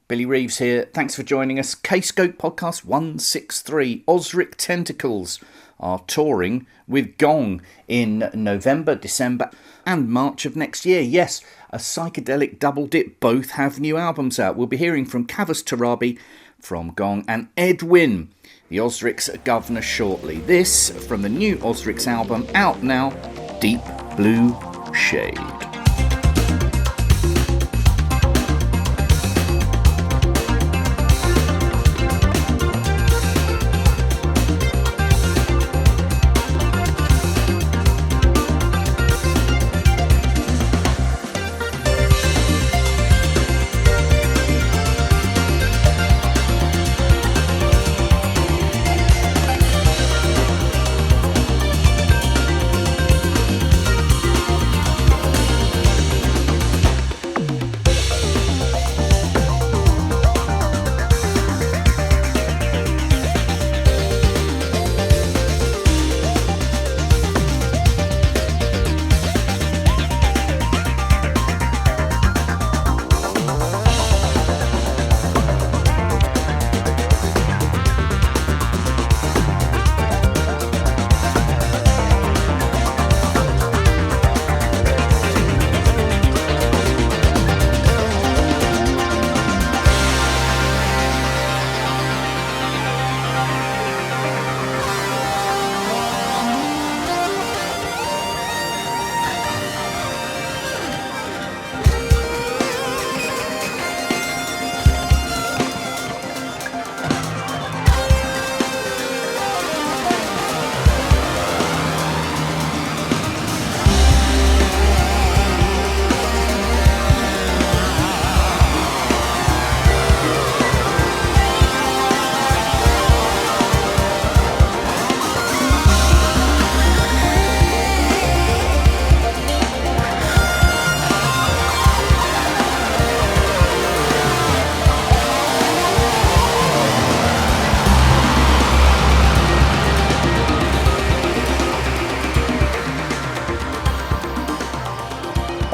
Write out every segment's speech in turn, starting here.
Billy Reeves here. Thanks for joining us. Kscope podcast 163. Ozric Tentacles are touring with GONG in November, December and March of next year. Yes, a Psychedelic Double Dip. Both have new albums out. We'll be hearing from Kavis Tabi from GONG and Edwin, the OZRIC's governor, shortly. This from the new OZRIC's album, out now, Deep Blue Shade.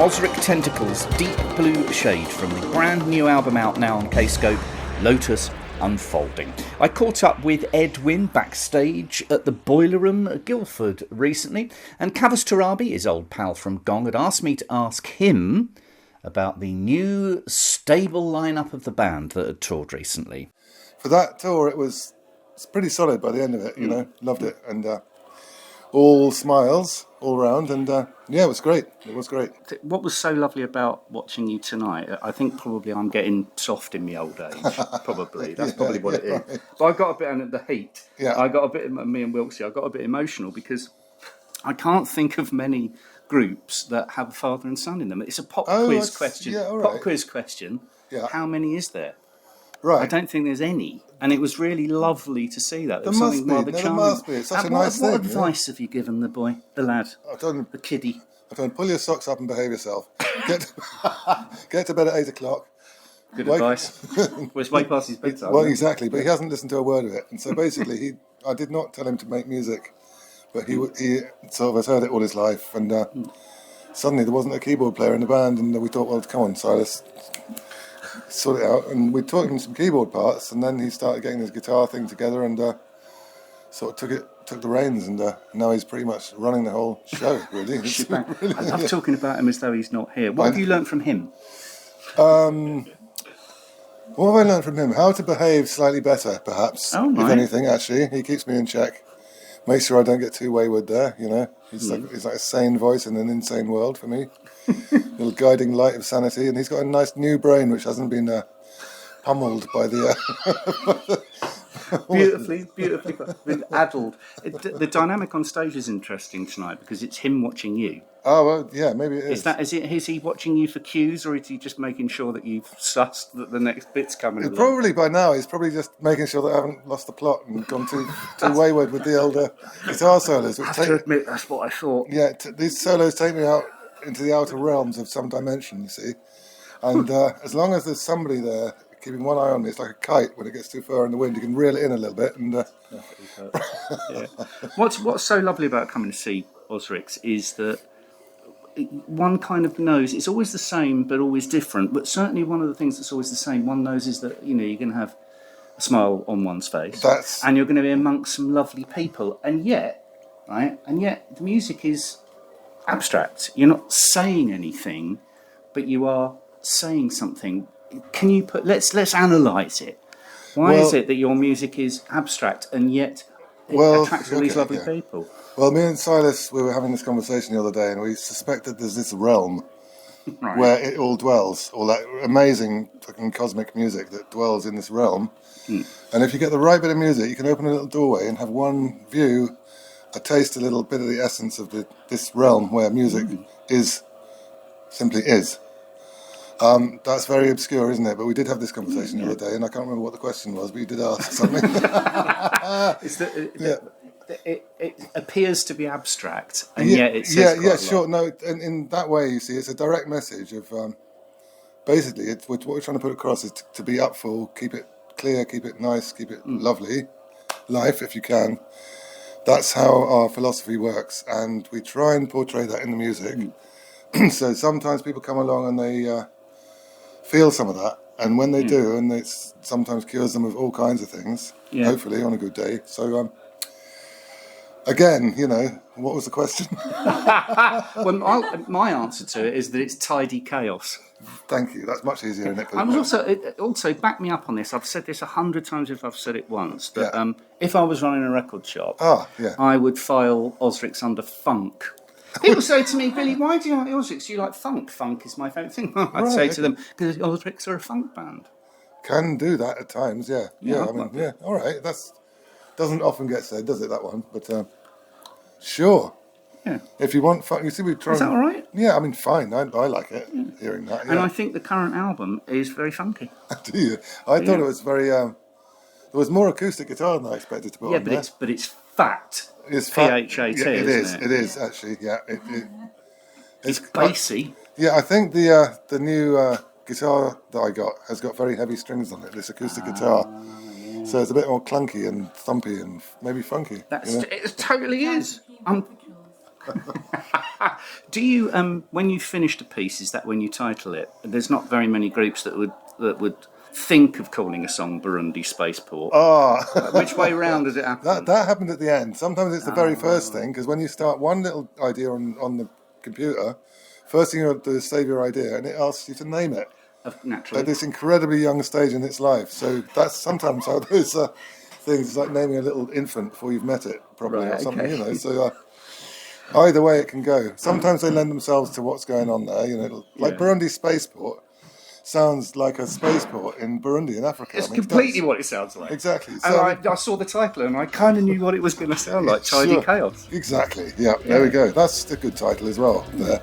Ozric Tentacles, Deep Blue Shade, from the brand new album out now on Kscope, Lotus Unfolding. I caught up with Edwin backstage at the Boiler Room at Guildford recently, and Kavis Tabi, his old pal from GONG, had asked me to ask him about the new stable lineup of the band that had toured recently. For that tour, it's pretty solid by the end of it, you know, loved it, and all smiles all round, and yeah, it was great. What was so lovely about watching you tonight? I think probably I'm getting soft in my old age. Probably that's probably what it is. Right. But I got a bit under the heat. Yeah, I got a bit. Me and Wilkesy, I got a bit emotional because I can't think of many groups that have a father and son in them. It's a pop quiz question. Yeah, all right. Pop quiz question. Yeah. How many is there? Right. I don't think there's any. And it was really lovely to see that. There must be. There must be. It's such a nice thing. What advice have you given the boy, the lad, the kiddie? I've told him, pull your socks up and behave yourself. Get to bed at 8 o'clock. Good advice. Well, it's way past his bedtime. Well, exactly. But he hasn't listened to a word of it. And so basically, I did not tell him to make music. But he sort of has heard it all his life. And suddenly there wasn't a keyboard player in the band. And we thought, well, come on, Silas, sort it out, and we taught him some keyboard parts, and then he started getting his guitar thing together, and sort of took the reins, and now he's pretty much running the whole show. Really, I love talking about him as though he's not here. What have you learned from him? What have I learned from him? How to behave slightly better, perhaps. Oh, if anything, actually, he keeps me in check. Makes sure I don't get too wayward there. You know, he's like a sane voice in an insane world for me. Little guiding light of sanity, and he's got a nice new brain which hasn't been pummeled by the beautifully addled. The dynamic on stage is interesting tonight because it's him watching you. Oh well, yeah, maybe it is. Is he watching you for cues, or is he just making sure that you've sussed that the next bit's coming? Probably by now he's probably just making sure that I haven't lost the plot and gone too wayward with the older guitar solos. I have to admit, that's what I thought. Yeah, these solos take me out into the outer realms of some dimension, you see. And as long as there's somebody there keeping one eye on me, it's like a kite. When it gets too far in the wind, you can reel it in a little bit. And yeah. What's so lovely about coming to see OZRIC's is that one kind of knows it's always the same but always different. But certainly one of the things that's always the same, one knows, is that you're going to have a smile on one's face, and you're going to be amongst some lovely people, and yet the music is abstract. You're not saying anything, but you are saying something. Can you let's analyse it. Why is it that your music is abstract and yet it attracts all these lovely people? Well, me and Silas, we were having this conversation the other day, and we suspected there's this realm where it all dwells, all that amazing fucking cosmic music that dwells in this realm. And if you get the right bit of music, you can open a little doorway and have one view, taste a little bit of the essence of this realm where music simply is. That's very obscure, isn't it? But we did have this conversation the other day, and I can't remember what the question was, but you did ask something. It appears to be abstract, and yet it says quite a lot. Sure. No, and in that way, you see, it's a direct message of basically what we're trying to put across is to be up for, keep it clear, keep it nice, keep it lovely, life if you can. That's how our philosophy works, and we try and portray that in the music. So sometimes people come along and they feel some of that, and when they do, and it sometimes cures them of all kinds of things, hopefully on a good day. So again, what was the question? Well, my answer to it is that it's tidy chaos. Thank you. That's much easier, isn't it? I was also back me up on this. I've said this 100 times if I've said it once. But if I was running a record shop, I would file Ozric's under funk. People say to me, Billy, why do you like Ozric's? Do you like funk? Funk is my favourite thing. I'd say to them, because Ozric's are a funk band. Can do that at times, yeah. All right. That's doesn't often get said, does it, that one? But sure. Yeah. If you want fun, you see, we try. Is that all right? Yeah, I mean, fine. I like it. Hearing that. Yeah. And I think the current album is very funky. Do you? I thought it was very. There was more acoustic guitar than I expected to put on there. But it's fat. It's PHAT. Yeah, it is. It is actually. Yeah. It's bassy. Yeah, I think the new guitar that I got has got very heavy strings on it. This acoustic guitar. So it's a bit more clunky and thumpy and maybe funky. It totally is. Do you, when you finished a piece, is that when you title it? There's not very many groups that would think of calling a song Burundi Spaceport. Which way round does it happen? That happened at the end. Sometimes it's the very first thing, because when you start one little idea on the computer, first thing you have to do is save your idea, and it asks you to name it. Naturally. At this incredibly young stage in its life. So that's sometimes how those things, it's like naming a little infant before you've met it, probably, or something, So either way it can go. Sometimes they lend themselves to what's going on there, like Burundi Spaceport sounds like a spaceport in Burundi in Africa. It's completely what it sounds like. Exactly. So, and I saw the title and I kind of knew what it was going to sound like, Tidy Chaos. Exactly, yeah, there we go. That's a good title as well. There.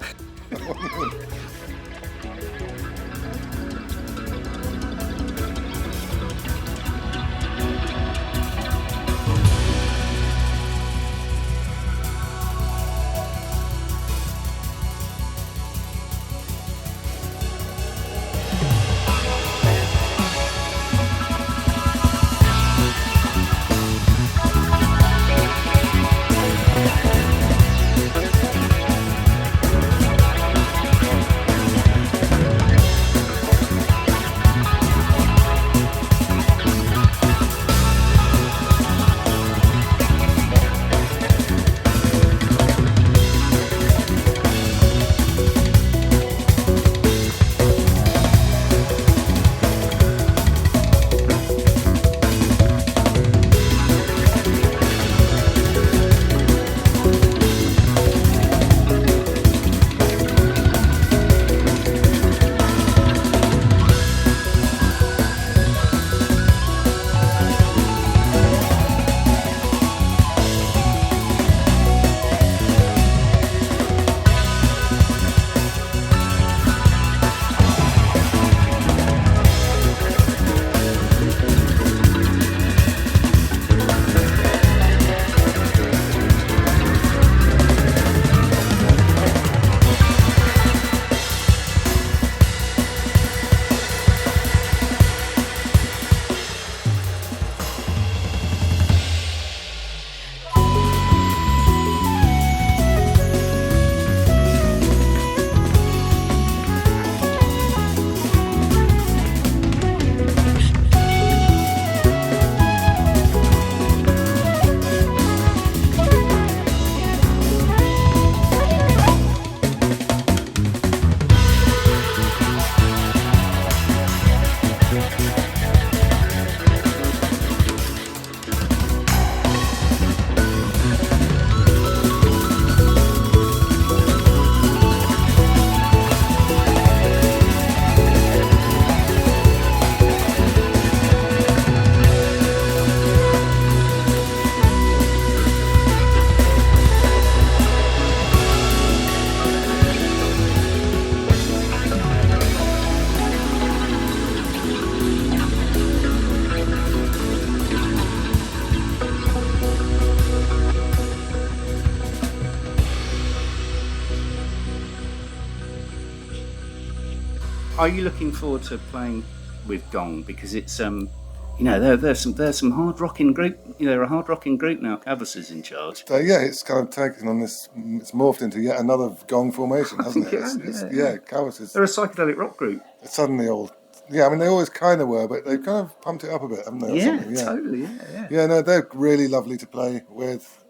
Are you looking forward to playing with Gong? Because it's there's some hard rocking group. They're a hard rocking group now. Kavis is in charge. Yeah, it's kind of taken on this. It's morphed into yet another Gong formation, hasn't it? Kavis is. They're a psychedelic rock group. It's suddenly all. Yeah, I mean they always kind of were, but they've kind of pumped it up a bit, haven't they? Yeah, totally. Yeah. Yeah, no, they're really lovely to play with.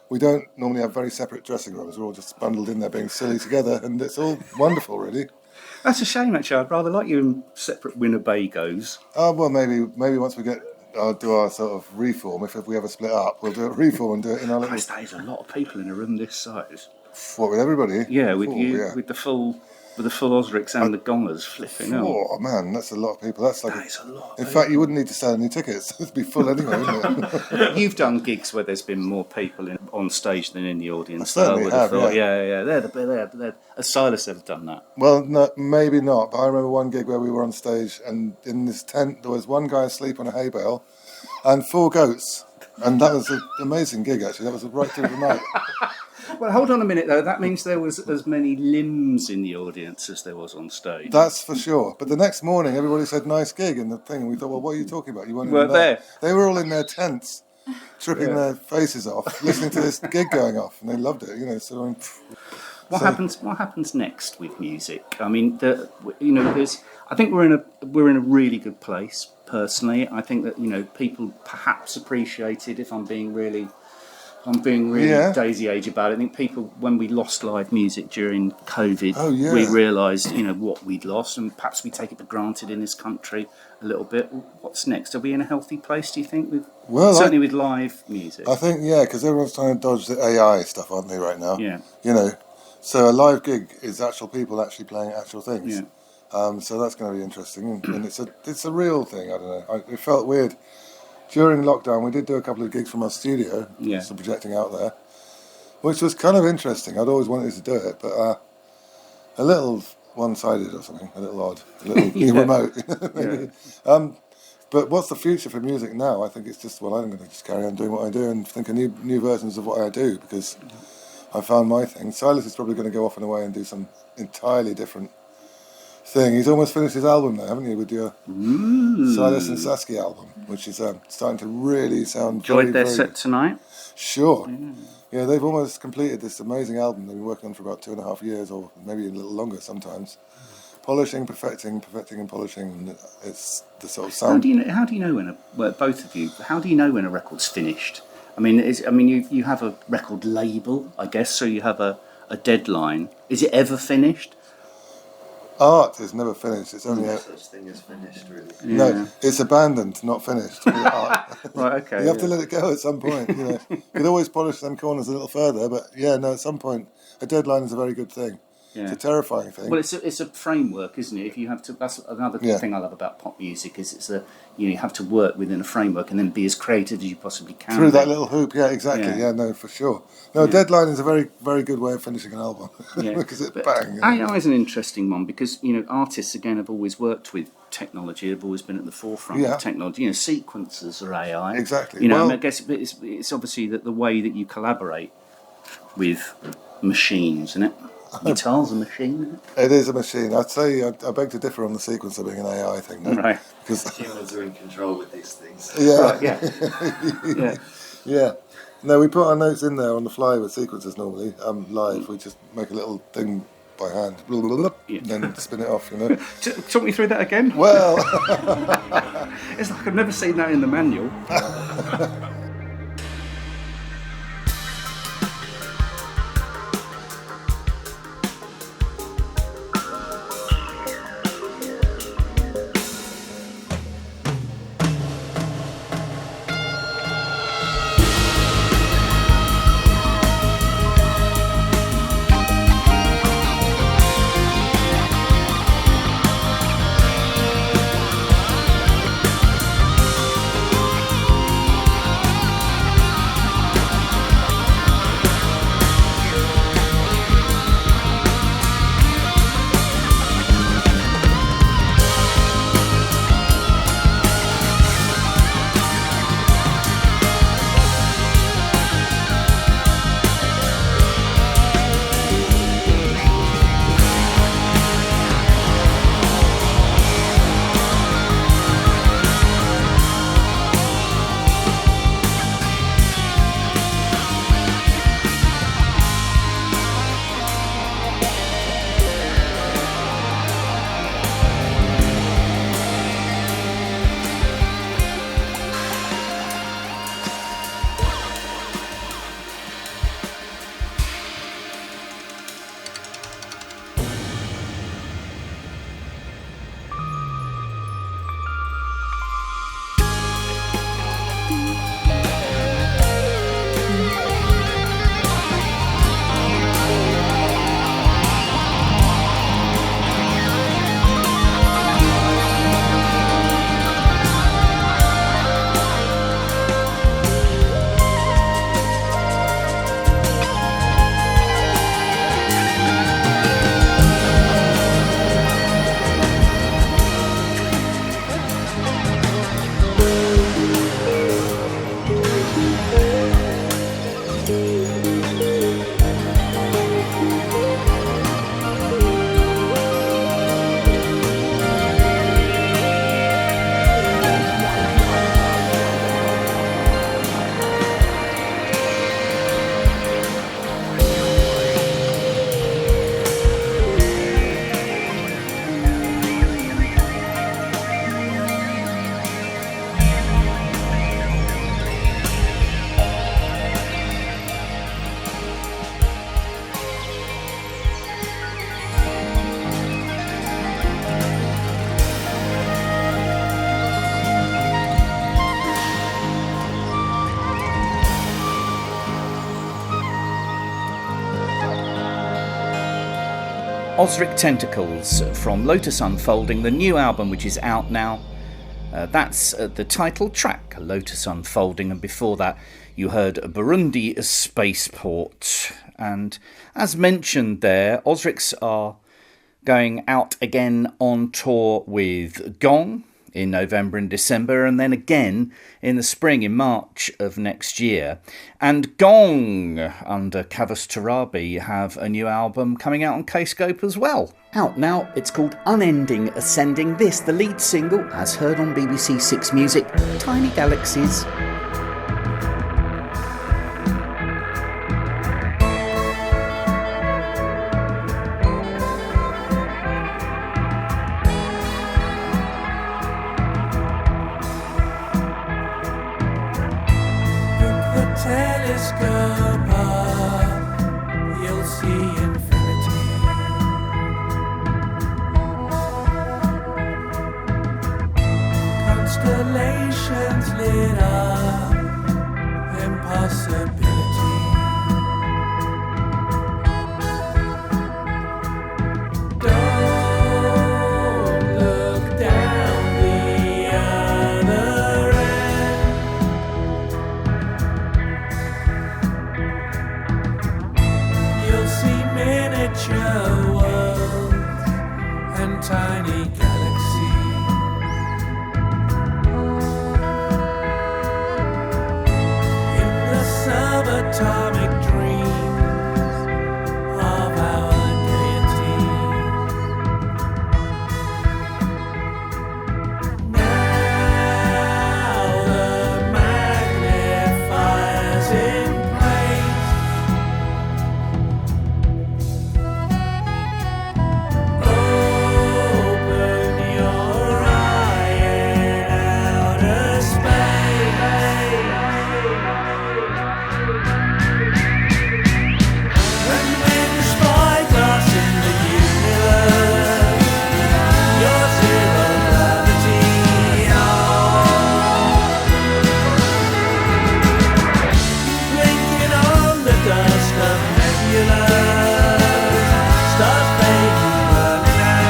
We don't normally have very separate dressing rooms. We're all just bundled in there being silly together, and it's all wonderful, really. That's a shame, actually. I'd rather like you in separate Winnebagos. Oh, well, maybe once we do our sort of reform, if we ever split up, we'll do a reform and do it in our little... Christ, that is a lot of people in a room this size. What, with everybody? Yeah, with with the full Ozrics and the Gongers flipping out. Oh, man, that's a lot of people. That is a lot. In fact, you wouldn't need to sell any tickets. It'd be full anyway, wouldn't it? You've done gigs where there's been more people on stage than in the audience. I certainly have, yeah. They're Has Silas ever done that? Well, no, maybe not, but I remember one gig where we were on stage and in this tent there was one guy asleep on a hay bale and 4 goats. And that was an amazing gig, actually. That was right through the night. Well, hold on a minute, though. That means there was as many limbs in the audience as there was on stage. That's for sure. But the next morning, everybody said, nice gig in the thing. And we thought, well, what are you talking about? You weren't there. They were all in their tents, tripping their faces off, listening to this gig going off. And they loved it, so... What happens next with music? I mean, I think we're in a really good place. Personally, I think that people perhaps appreciated, if I'm being really daisy-age about it. I think people, when we lost live music during COVID, we realised what we'd lost, and perhaps we take it for granted in this country a little bit. What's next? Are we in a healthy place, do you think? Certainly with live music. I think because everyone's trying to dodge the AI stuff, aren't they, right now? Yeah. So a live gig is actual people actually playing actual things. Yeah. So that's going to be interesting, and it's a real thing. I don't know. It felt weird during lockdown. We did do a couple of gigs from our studio, so projecting out there, which was kind of interesting. I'd always wanted to do it, but a little one-sided or something, a little odd, a little remote. Maybe. But what's the future for music now? I think it's just I'm going to just carry on doing what I do and think of new versions of what I do because I found my thing. Silas is probably going to go off and away and do some entirely different thing. He's almost finished his album now, haven't you, with your Silas and Saskia album, which is starting to really sound enjoyed their set tonight? Sure. Yeah, they've almost completed this amazing album they've been working on for about 2.5 years, or maybe a little longer sometimes. Polishing, perfecting and polishing, and it's the sort of sound. How do you know both of you, how do you know when a record's finished? I mean, you have a record label, I guess, so you have a deadline. Is it ever finished? Art is never finished. It's only no such thing as finished, really. Yeah. No, it's abandoned, not finished. Art. Right, okay. You have to let it go at some point. You could always polish them corners a little further, but at some point, a deadline is a very good thing. Yeah. It's a terrifying thing. Well, it's a framework, isn't it? If you have to, that's another thing I love about pop music is you have to work within a framework and then be as creative as you possibly can. Through that little hoop, exactly. Yeah, no, for sure. No, a deadline is a very, very good way of finishing an album because bang. AI is an interesting one because artists again have always worked with technology. Have always been at the forefront of technology. Sequencers are AI. Exactly. I guess it's obviously that the way that you collaborate with machines, isn't it? Guitar's a machine, isn't it? It is a machine. I'd say I beg to differ on the sequencer being an AI thing. No? Right. Because humans are in control with these things. Yeah. Right, yeah. No, we put our notes in there on the fly with sequencers normally. Live, we just make a little thing by hand, then spin it off, Talk me through that again. Well, it's like I've never seen that in the manual. Ozric Tentacles from Lotus Unfolding, the new album which is out now. That's the title track, Lotus Unfolding, and before that you heard Burundi Spaceport. And as mentioned there, Ozrics are going out again on tour with Gong in November and December, and then again in the spring, in March of next year. And Gong, under Kavis Tabi, have a new album coming out on Kscope as well. Out now, it's called Unending Ascending. This, the lead single, as heard on BBC Six Music, Tiny Galaxies. Telescope up, you'll see infinity. Constellations lit up, impossibility. Don't look down the other end. You'll see miniature worlds and tiny galaxies. In the subatomic dreams of our deities. Now the magnifier's in place. Open your eye in outer space. And when the spyglass in the universe, your zero gravity blinking on the dust of nebulas, stars fading, burning out.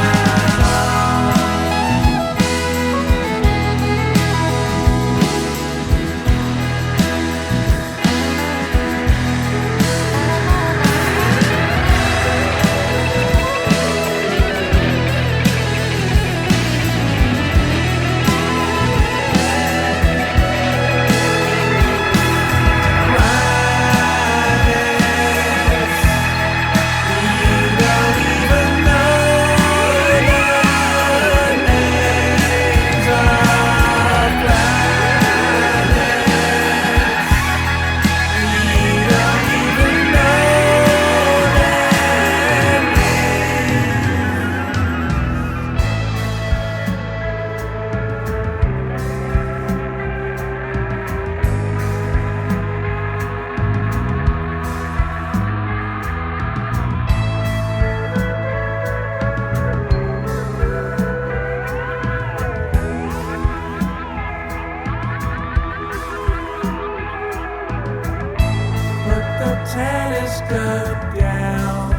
Put the telescope down,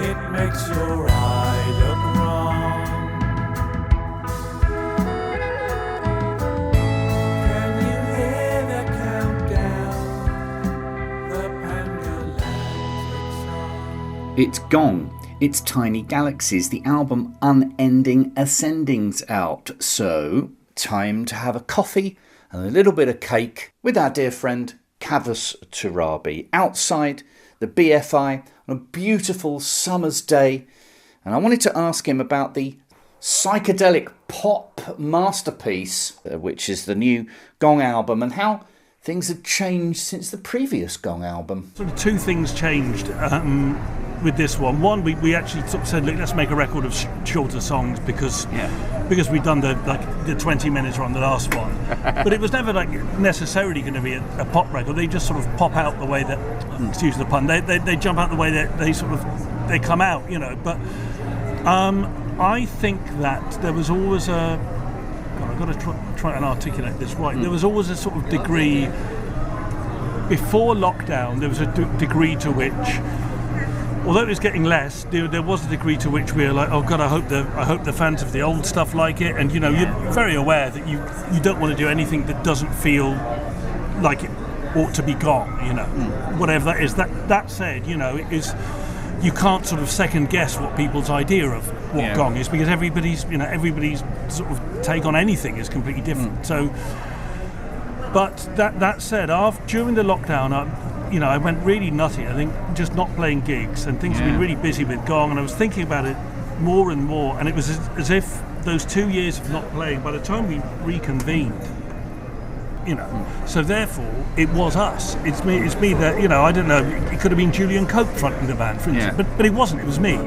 it makes your eye look wrong. Can you hear the countdown? The pan-galactic song. It's Gong, it's Tiny Galaxies, the album Unending Ascending's out. So, time to have a coffee and a little bit of cake with our dear friend Kavis Tabi outside the BFI on a beautiful summer's day. And I wanted to ask him about the psychedelic pop masterpiece, which is the new Gong album, and how things have changed since the previous Gong album. Sort of two things changed with this one. One, we actually sort of said, look, let's make a record of shorter songs because we'd done the 20 minutes on the last one. But it was never necessarily going to be a pop record. They just sort of pop out the way that, excuse the pun, they jump out the way that they come out, you know. But I think that there was always I've got to try and articulate this right. There was always a sort of degree, before lockdown, there was a degree to which although it was getting less, there was a degree to which we were like, oh God, I hope the fans of the old stuff like it. And you're very aware that you don't want to do anything that doesn't feel like it ought to be gone. Whatever that is. That said, it is. You can't sort of second guess what people's idea of what gong is, because everybody's sort of take on anything is completely different. So, but that said, during the lockdown, I went really nutty. I think just not playing gigs, and things have been really busy with gong, and I was thinking about it more and more, and it was as if those 2 years of not playing, by the time we reconvened, so therefore it was us. It's me that, I don't know, it could have been Julian Cope fronting the band, for instance, but it wasn't, it was me.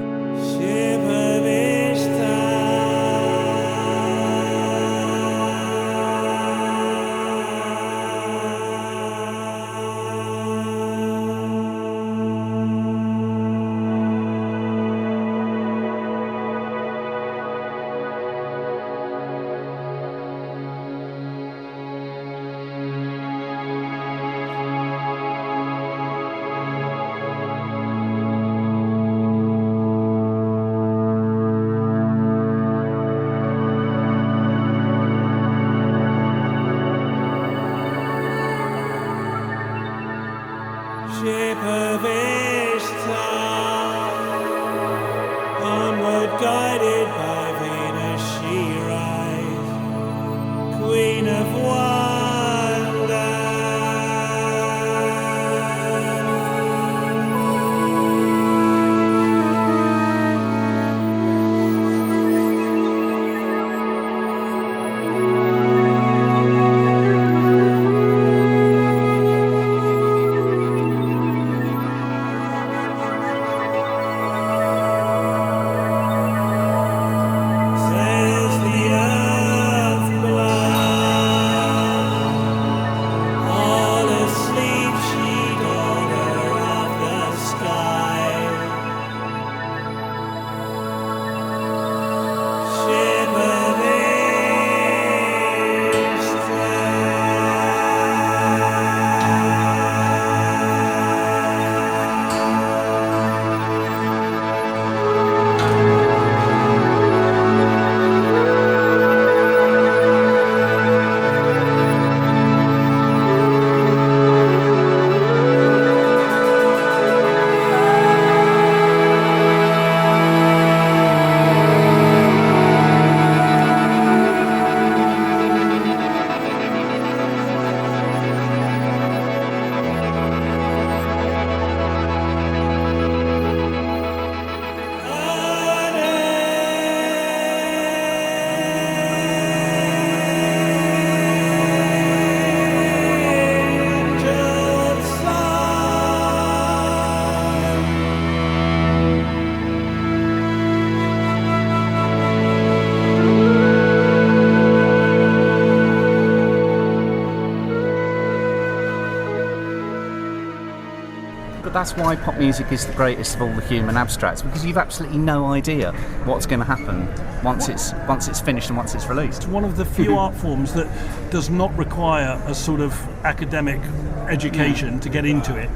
That's why pop music is the greatest of all the human abstracts, because you've absolutely no idea what's going to happen once it's finished and once it's released. It's one of the few art forms that does not require a sort of academic education to get into it,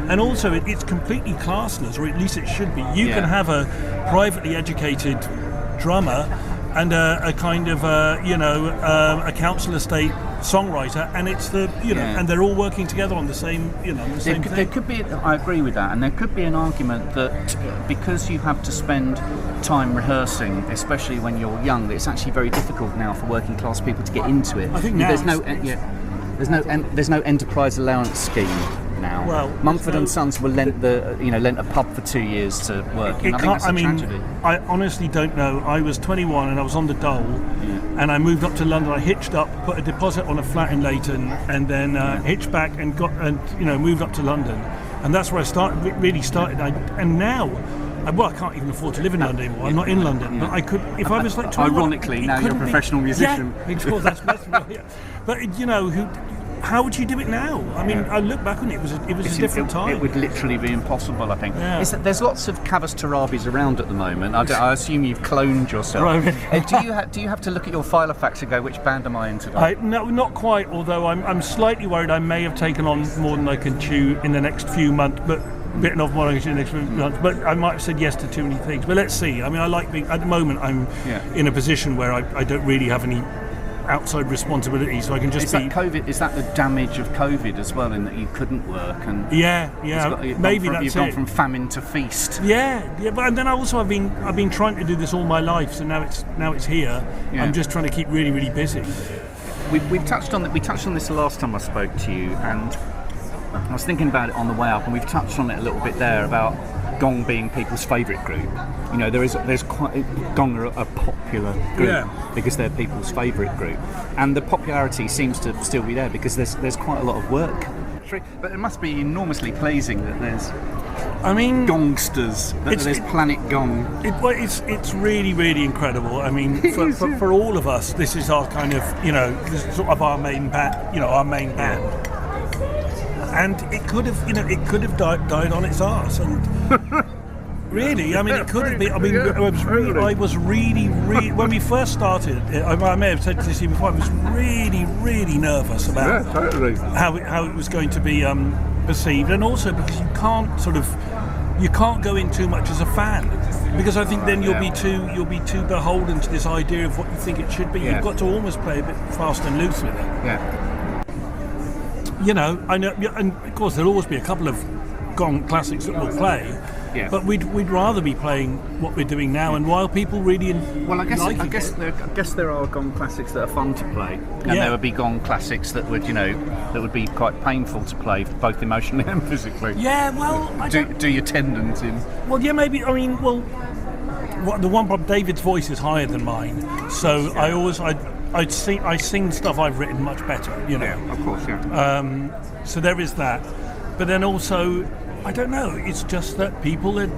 and also it's completely classless, or at least it should be. You can have a privately educated drummer and a kind of a council estate songwriter, and it's and they're all working together on the same thing. There could be, I agree with that, and there could be an argument that because you have to spend time rehearsing, especially when you're young, that it's actually very difficult now for working class people to get into it. I think now there's no enterprise allowance scheme now. Well, Mumford and Sons were lent a pub for 2 years to work. I think that's a tragedy. I honestly don't know. I was 21 and I was on the dole, and I moved up to London. I hitched up, put a deposit on a flat in Leighton, and then hitched back and moved up to London, and that's where I really started. And now, I can't even afford to live in London anymore. I'm not in London, but I could if I was like 21. Ironically, now you're a professional musician. Yeah, that's but how would you do it now? I mean, I look back on it. It was a different time. It would literally be impossible, I think. Yeah. There's lots of Kavis Torabis around at the moment. I assume you've cloned yourself. Right. Do you have to look at your file of facts and go, which band am I in today? No, not quite. Although I'm slightly worried I may have taken on more than I can chew in the next few months. But bitten off more than experience, but I might have said yes to too many things. But let's see. I mean, I like being, at the moment, I'm in a position where I don't really have any outside responsibility, so I can just be. Is that the damage of COVID as well, in that you couldn't work? And maybe that's you've gone from famine to feast. But and then I've been trying to do this all my life, so now it's here. I'm just trying to keep really, really busy. We touched on this the last time I spoke to you, and I was thinking about it on the way up, and we've touched on it a little bit there about Gong being people's favourite group. You know, there's quite Gong are a popular group because they're people's favourite group, and the popularity seems to still be there because there's quite a lot of work. But it must be enormously pleasing that there's Gongsters, that there's Planet Gong. It's really, really incredible. I mean, for all of us, this is our kind of, this is sort of our main band, our main band. And it could have died on its arse, and really, I mean, it could have been. I mean, I was really, when we first started, I may have said this to you before, I was really, really nervous about how it was going to be perceived, and also because you can't go in too much as a fan, because I think then you'll be too beholden to this idea of what you think it should be. You've got to almost play a bit fast and loose with it. I know, and of course there'll always be a couple of Gong classics that we'll play, but we'd rather be playing what we're doing now, and while people really I guess there are Gong classics that are fun to play, and there would be Gong classics that would be quite painful to play, both emotionally and physically. Do your tendons in? Maybe. I mean, the one problem, David's voice is higher than mine, so I sing stuff I've written much better, of course, so there is that. But then also, I don't know, it's just that people are,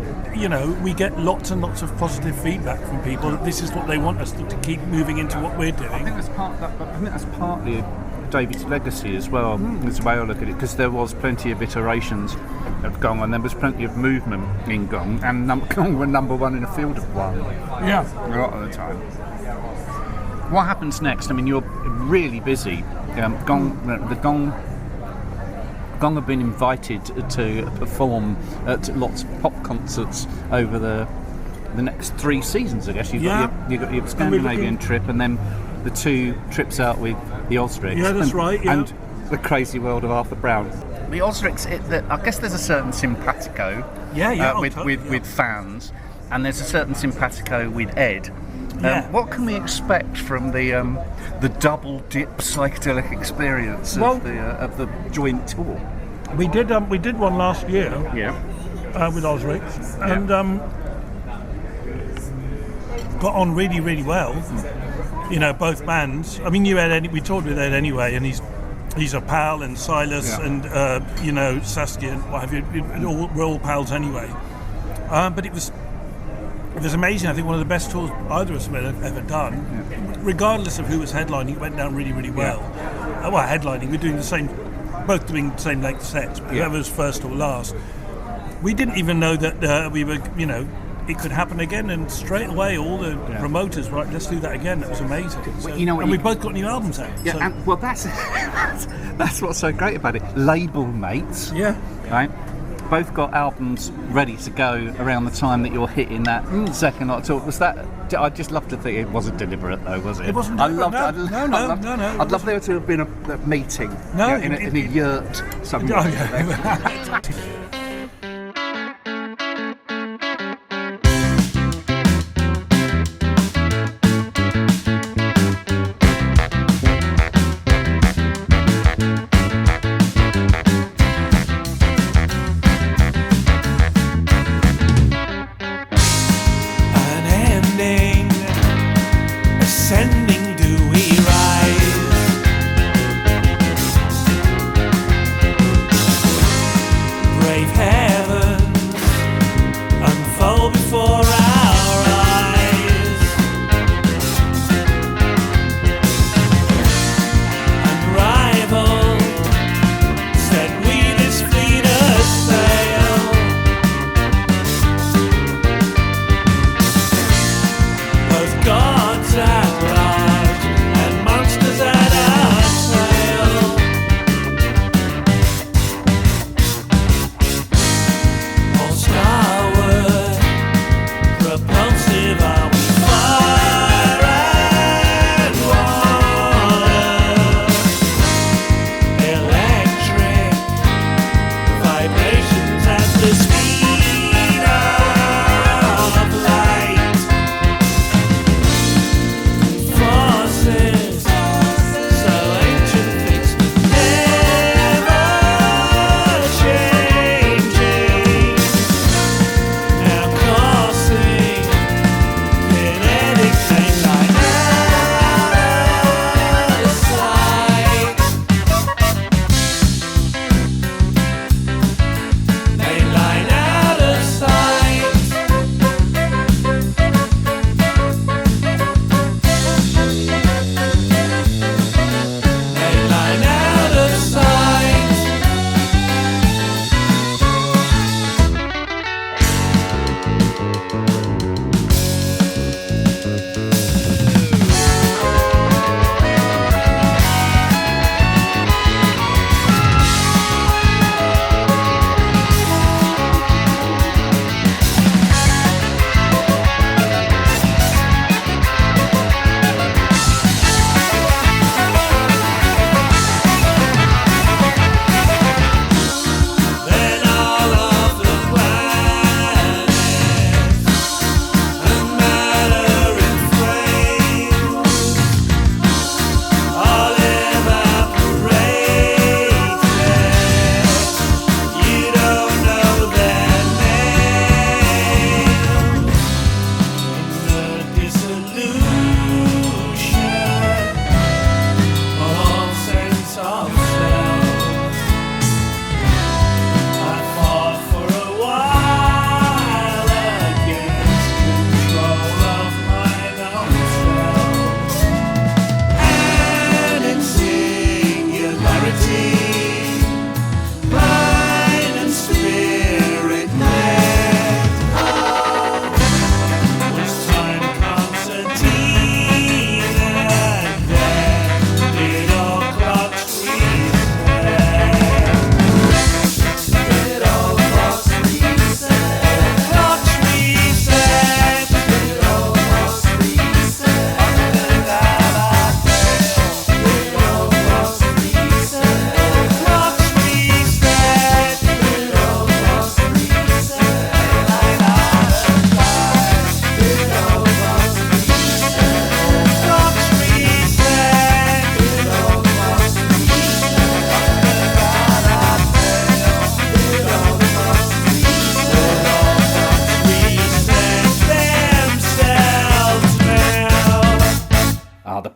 we get lots and lots of positive feedback from people that this is what they want us to keep moving into what we're doing. I think that's partly David's legacy as well, is the way I look at it, because there was plenty of iterations of Gong, and there was plenty of movement in Gong, and Gong were number one in a field of one. A lot of the time. What happens next? I mean, you're really busy. Gong have been invited to perform at lots of pop concerts over the next 3 seasons, I guess. You've got your Scandinavian trip, and then the 2 trips out with the Ozrics. Yeah, that's right. Yeah. And the crazy world of Arthur Brown. The Ozrics, I guess there's a certain simpatico with fans, and there's a certain simpatico with Ed. What can we expect from the double dip psychedelic experience of the joint tour? We did one last year. With Ozric, and got on really, really well. Both bands. I mean, we toured with Ed anyway, and he's a pal, and Silas and Saskia and what have you. We're all pals anyway. But it was amazing. I think one of the best tours either of us have ever done. Regardless of who was headlining, it went down really, really well. Headlining, we're doing both doing the same length sets, but whoever was first or last. We didn't even know that we were, it could happen again, and straight away all the promoters were like, let's do that again. That was amazing. So, and we both got new albums out. That's what's so great about it. Label mates. Right? Both got albums ready to go around the time that you're hitting that second lot of tour. Was that? I just love to think it wasn't deliberate, though, was it? It wasn't deliberate. I'd love there to have been a meeting in a yurt somewhere.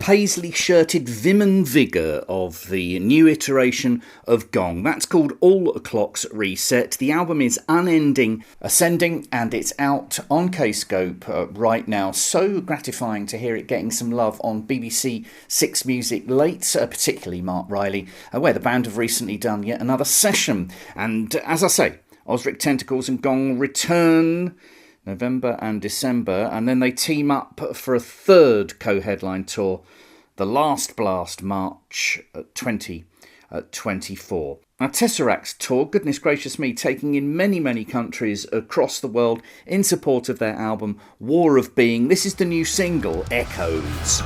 paisley-shirted vim and vigour of the new iteration of Gong. That's called All Clocks Reset. The album is Unending Ascending, and it's out on Kscope right now. So gratifying to hear it getting some love on BBC Six Music late, particularly Mark Riley, where the band have recently done yet another session. And as I say, OZRIC Tentacles and GONG return November and December, and then they team up for a third co-headline tour, The Last Blast, March 2024. Now, Tesseract's tour, goodness gracious me, taking in many, many countries across the world in support of their album War of Being. This is the new single, Echoes.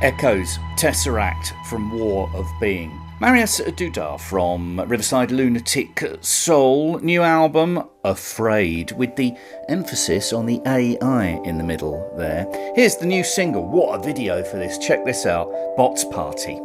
Echoes, Tesseract from War of Being. MARIUSZ DUDA from Riverside Lunatic Soul, new album Afraid, with the emphasis on the AI in the middle there. Here's the new single. What a video for this, check this out, Bots Party.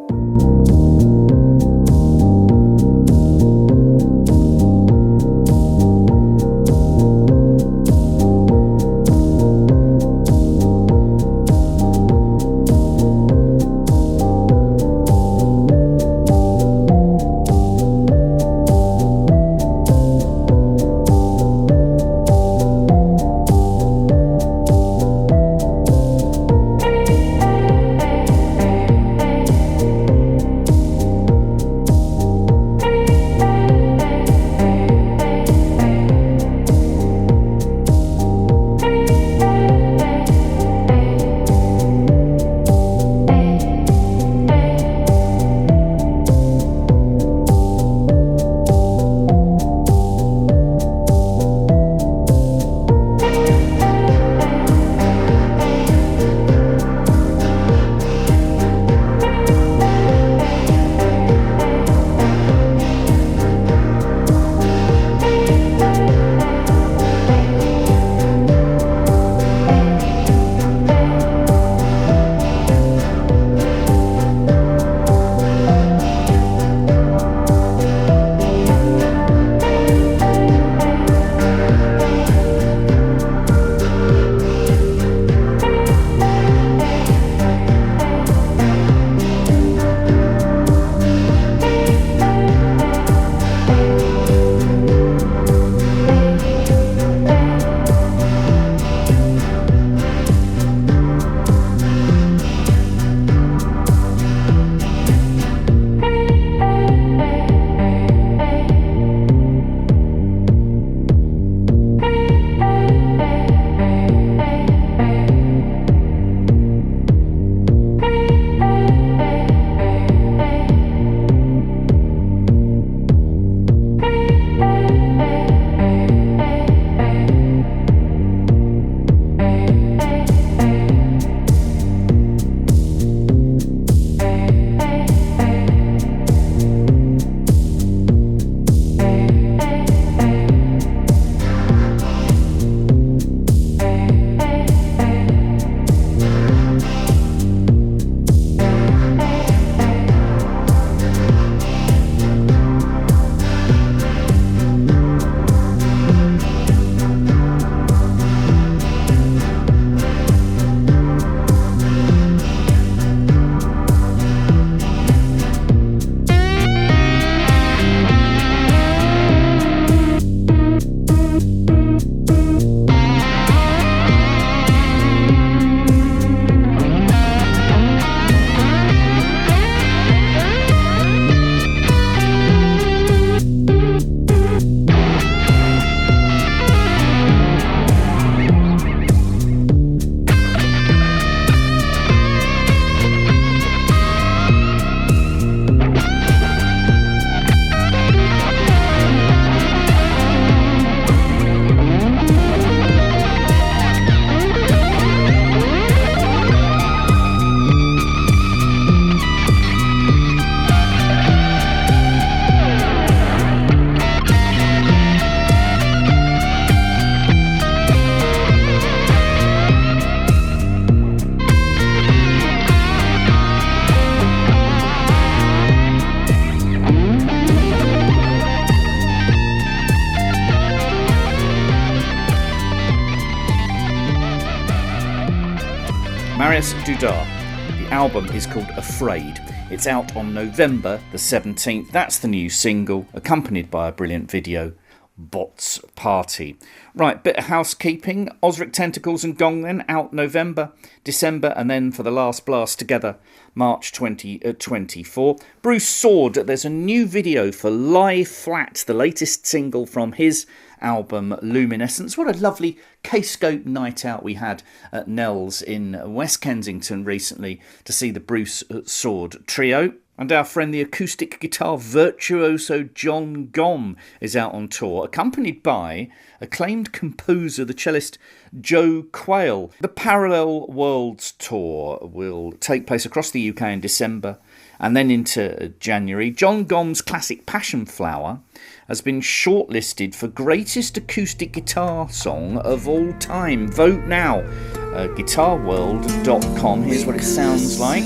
MARIUSZ DUDA. The album is called Afraid. It's out on November the 17th. That's the new single, accompanied by a brilliant video, Bots Party. Right, bit of housekeeping. OZRIC Tentacles and GONG then, out November, December, and then for the last blast together, March 2024. Bruce Sword, there's a new video for Lie Flat, the latest single from his album Luminescence. What a lovely Kscope night out we had at Nell's in West Kensington recently to see the Bruce Sword trio. And our friend the acoustic guitar virtuoso John Gomm is out on tour, accompanied by acclaimed composer, the cellist Joe Quayle. The Parallel Worlds tour will take place across the UK in December and then into January. John Gomm's classic Passion Flower has been shortlisted for greatest acoustic guitar song of all time. Vote now. Guitarworld.com. Here's what it sounds like.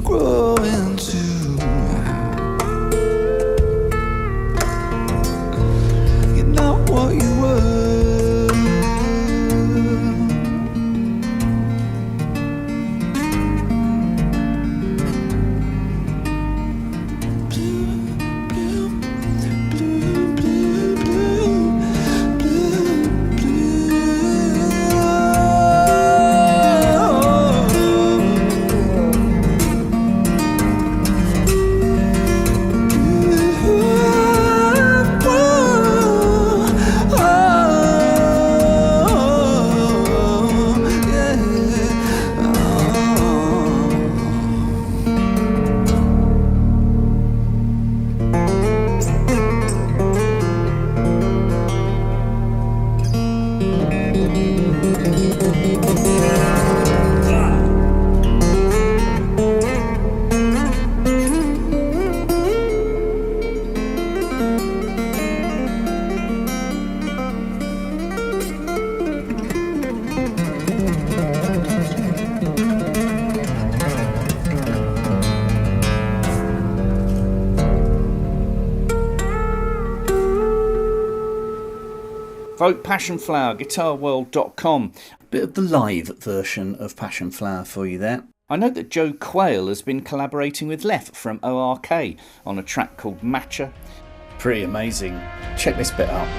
Grow into. You're not what you were. Blue, blue, blue, blue, blue, blue, blue. Vote Passion Flower, guitarworld.com. Bit of the live version of Passion Flower for you there. I know that Joe Quayle has been collaborating with Lef from ORK on a track called Matcha. Pretty amazing. Check this bit out.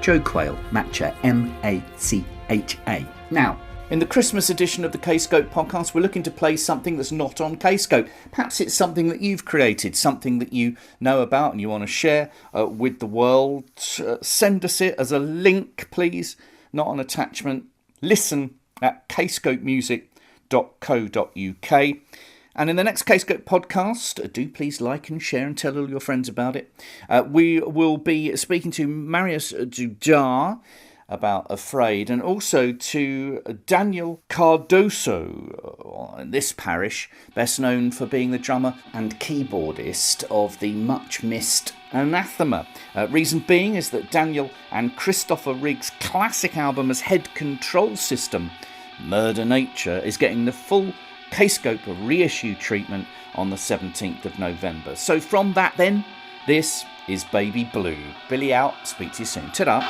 Joe Quayle, Matcha, M-A-C-H-A. Now, In the Christmas edition of the Kscope podcast, we're looking to play something that's not on Kscope. Perhaps it's something that you've created, something that you know about and you want to share with the world. Send us it as a link, please, not an attachment. Listen at kscopemusic.co.uk. And in the next Kscope podcast, do please like and share and tell all your friends about it. We will be speaking to MARIUSZ DUDA about Afraid, and also to Daniel Cardoso in this parish, best known for being the drummer and keyboardist of the much missed Anathema. Reason being is that Daniel and KRISTOFFER RYGG's classic album as head control system, Murder Nature, is getting the full Kscope reissue treatment on the 17th of November. So from that then, this is Baby Blue. Billy out, speak to you soon. Ta-da!